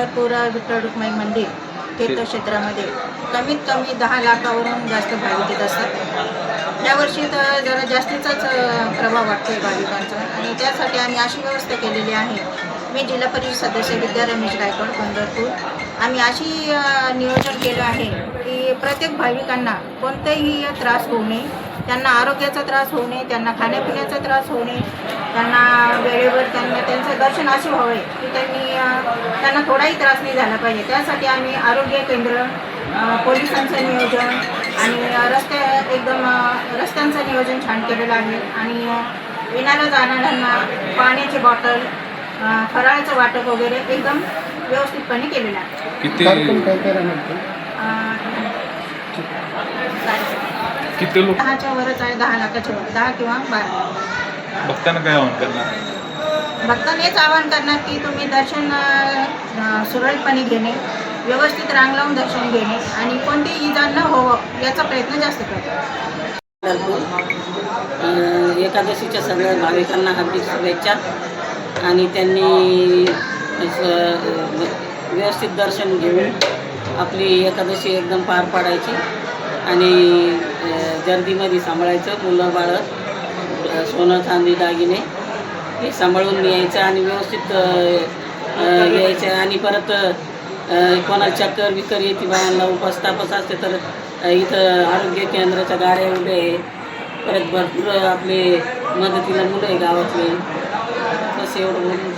पंढरपूर विठ्ठल रुक्माई मंदिर तीर्थक्षेत्रामध्ये कमीत कमी 10 लाखावरून जास्त भाविक येत असतात। यावर्षी तर जरा जास्तीचाच प्रभाव वाटतोय भाविकांचा आणि त्यासाठी आम्ही अशी व्यवस्था केलेली आहे। मी जिल्हा परिषद सदस्य विद्या रमेश गायकवाड पंढरपूर। आम्ही अशी नियोजन केलं आहे की प्रत्येक भाविकांना कोणताही त्रास होऊ नये, त्यांना आरोग्याचा त्रास होऊ नये, त्यांना खाण्यापिण्याचा त्रास होऊ नये, त्यांना वेळेवर त्यांचं दर्शन असे व्हावे की त्यांना थोडाही त्रास नाही झाला पाहिजे। त्यासाठी आम्ही आरोग्य केंद्र, पोलिसांचं नियोजन आणि रस्त्यांचं नियोजन छान केलेलं आहे आणि येणाऱ्या जाणाऱ्यांना पाण्याची बॉटल, फराळाचं वाटप वगैरे एकदम व्यवस्थितपणे केलेलं आहे। किती लोक? 10च्या वरच आहे, 10 लाखाच्या वर, 10 किंवा 12। भक्तांना काय आवाहन करणार? भक्तांना हेच आवाहन करणार की तुम्ही दर्शन सुरळीतपणे घेणे, व्यवस्थित रांग लावून दर्शन घेणे आणि कोणतीही इजा न होवं याचा प्रयत्न जास्त करतो। एकादशीच्या सगळ्या भाविकांना हार्दिक शुभेच्छा आणि त्यांनी व्यवस्थित दर्शन घेऊन आपली एकादशी एकदम पार पाडायची आणि गर्दीमध्ये सांभाळायचं, मुलं बाळं, सोनं चांदी दागिने हे सांभाळून यायचं आणि व्यवस्थित यायचं आणि परत कोणाला चक्कर विकर येते, बायांना उपास तापास असते तर इथं आरोग्य केंद्राच्या गाड्या उभ्या आहे, परत भरपूर आपले मदतीला मुलं आहे गावातले, बस एवढं बोलून